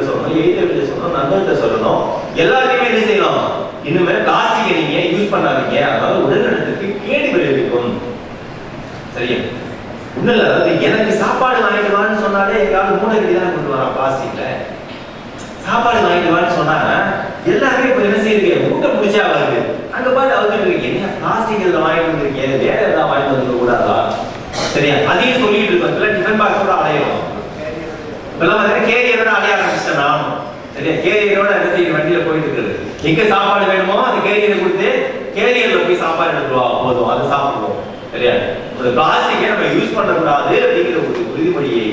சொல்லணும், எழுத சொல்லணும், நண்பர்கிட்ட சொல்லணும். எல்லாத்தையுமே என்ன செய்யணும்? இன்னுமே பிளாஸ்டிக்கை நீங்க யூஸ் பண்ணாதீங்க, அதாவது உடல்நலத்துக்கு கேடு விளைவிக்கும். சரியா? ஒண்ணு இல்ல, அதாவது எனக்கு சாப்பாடு வாங்கிட்டு வான்னு சொன்னாலே எங்காவது மூணை கட்டி தானே கொண்டு வரான் பிளாஸ்டிக்ல. சாப்பாடு வாங்கிட்டு வான்னு சொன்னா எல்லாருமே இப்ப என்ன செய்யுது? மூட்டை முடிச்சா வருது. அங்க பாட்டு அவுத்துட்டு இருக்கு, என்ன பிளாஸ்டிக் இதுல வாங்கிட்டு வந்திருக்கீங்க, வேற ஏதாவது வாங்கிட்டு வந்து கூடாதா? சரியா? அதையும் சொல்லிட்டு இருக்கோம். டிஃபன் பாக்ஸோட அலையிறோம். இப்பெல்லாம் வந்து கேரியரோட அலைய ஆரம்பிச்சிட்டேன் நானும். சரியா? கேரியரோட என்ன செய்ய வண்டியில போயிட்டு இருக்குது. எங்க சாப்பாடு வேணுமோ அந்த கேரியரை கொடுத்து கேரியர்ல போய் சாப்பாடு எடுத்துருவா, போதும் அதை சாப்பிடுவோம். சரியா? ஒரு பிளாஸ்டிக்கை நம்ம யூஸ் பண்ணக்கூடாது அப்படிங்கிற ஒரு உறுதிமொழியை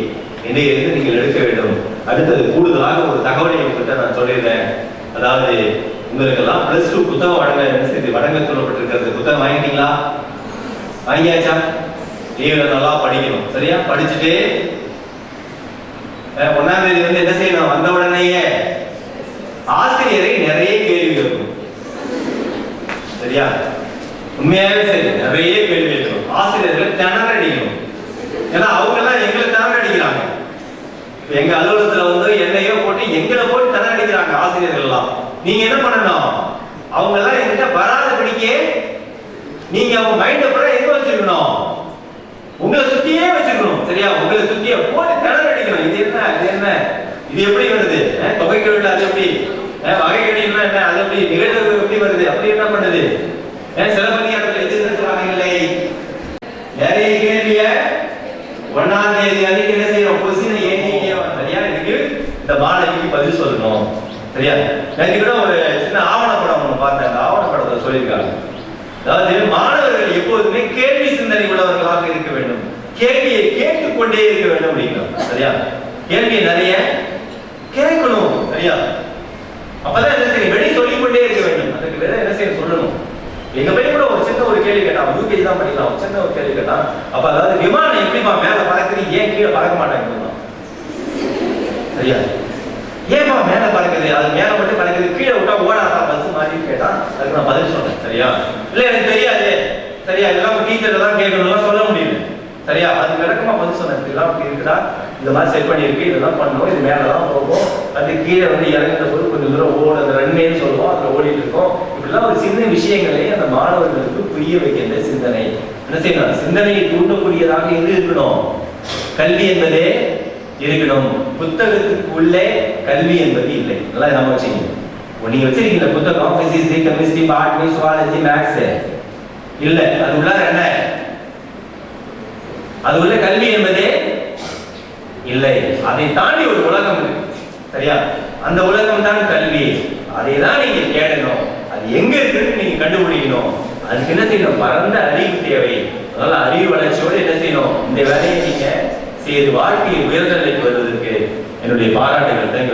என்னையிலிருந்து நீங்கள் எடுக்க வேண்டும். அடுத்தது கூடுதலாக ஒரு தகவலை உங்கள்கிட்ட நான் சொல்லியிருந்தேன். அதாவது உங்களுக்கெல்லாம் +2 புத்தகம் வழங்க சொல்லப்பட்டிருக்கிறது. புத்தகம் வாங்கிட்டீங்களா? வாங்கியாச்சா? லீவ்ல நல்லா படிக்கணும். சரியா? படிச்சுட்டு 1ஆம் தேதி வந்து என்ன செய்யணும்? வந்த உடனேயே ஆசிரியரை நிறைய கேள்வி கேட்கணும். சரியா? உண்மையாவே சரி, நிறைய கேள்வி கேட்கணும். ஆசிரியர்களை திணற அடிக்கணும். ஏன்னா அவங்க எல்லாம் எங்களை திணற அடிக்கிறாங்க. எங்க அலுவலகத்துல வந்து என்னையோ போட்டு எங்களை போட்டு திணற அடிக்கிறாங்க ஆசிரியர்கள் எல்லாம். நீங்க என்ன பண்ணணும்? அவங்க எல்லாம் என்கிட்ட வராத படிக்க நீங்க அவங்க மைண்ட கூட எங்க வச்சிருக்கணும்? உங்களை சுத்தியே வச்சிருக்கணும். சரியா? உங்களை சுத்தியே போட்டு திணற அடிக்கணும். இது என்ன, இது என்ன, இது எப்படி வருது? தொகைக்கெழு அது எப்படி, வகைக்கெழுனா என்ன, அது எப்படி, நிகழ்வு எப்படி வருது, அப்படி என்ன பண்ணுது? சிலப்பதிகாரத்தில் எதிர்க்கிறாங்க இல்லை, நிறைய கேள்விய 1ஆம் தேதி அன்னைக்கு என்ன செய்யணும்? கொஸ்டினை ஏற்றிக்கிட்டே வரும். சரியா? இதுக்கு இந்த மாணவிக்கு பதில் சொல்லணும். சரியா? நேற்று கூட ஒரு சின்ன ஆவணப்படம் ஒன்று பார்த்தேன். அந்த ஆவணப்படத்தை சொல்லியிருக்காங்க. அதாவது மாணவர்கள் எப்போதுமே கேள்வி சிந்தனை உள்ளவர்களாக இருக்க வேண்டும், கேள்வியை கேட்டுக்கொண்டே இருக்க வேண்டும் அப்படிங்கிறோம். சரியா? கேள்வியை நிறைய கேட்கணும். சரியா? அப்பதான் என்ன செய்யும்? வெளியே சொல்லிக்கொண்டே இருக்க வேண்டும். அதுக்கு வேற என்ன செய்ய சொல்லணும். எங்க பையன் கூட ஒரு சின்ன ஒரு கேள்வி கேட்டான். யூகேஜி தான் படிக்கலாம். ஒரு சின்ன ஒரு கேள்வி கேட்டான். அப்ப அதாவது விமானம் எப்படிமா மேல பறக்குது, ஏன் கீழே பறக்க மாட்டாங்க? சரியா? ஏமா மேல பறக்குது, அது மேல மட்டும் பறக்குது, கீழே விட்டா ஓடாதா பஸ் மாதிரி கேட்டான். அதுக்கு நான் பதில் சொன்னேன். சரியா? இல்ல எனக்கு தெரியாது. சரியா? இதெல்லாம் டீச்சர் தான் கேட்கணும்லாம் சொல்ல முடியல. சரியா? அது விளக்கமா பதில் சொன்னேன். இதெல்லாம் அப்படி இருக்குடா, இந்த மாதிரி செட் பண்ணியிருக்கு, இதெல்லாம் பண்ணணும், இது மேலதான் போகும், அது கீழே வந்து இறங்குற போது கொஞ்சம் தூரம் ஓடும், அந்த ரன்மேன்னு சொல்லுவோம், அதுல ஓடிட்டு இருக்கும். இப்படிலாம் ஒரு சின்ன விஷயங்களை அந்த மாணவர்களுக்கு புரிய வைக்கின்ற சிந்தனை என்ன செய்யணும்? சிந்தனையை தூண்டக்கூடியதாக எது இருக்கணும்? கல்வி என்பதே இருக்கணும். புத்தகத்துக்கு உள்ளே கல்வி என்பது இல்லை. நல்லா நம்ம வச்சுக்கணும். நீங்க வச்சிருக்கீங்க புத்தகம், physics, chemistry, botany, zoology, maths இல்ல, அது உள்ள என்ன? அது உள்ள கல்வி என்பதே இல்லை. அதை தாண்டி ஒரு உலகம் இருக்கு. சரியா? அந்த உலகம் தான் கல்வி. அதை தான் நீங்க தேடணும். அது எங்க இருக்குன்னு நீங்க கண்டுபிடிக்கணும். அதுக்கு என்ன செய்யணும்? பரந்த அறிவு தேவை. அதனால அறிவு வளர்ச்சியோடு என்ன செய்யணும்? இந்த வேலையை நீங்க செய்து வாழ்க்கையை உயர்ந்த நிலைக்கு வருவதற்கு என்னுடைய பாராட்டுகள் தான்.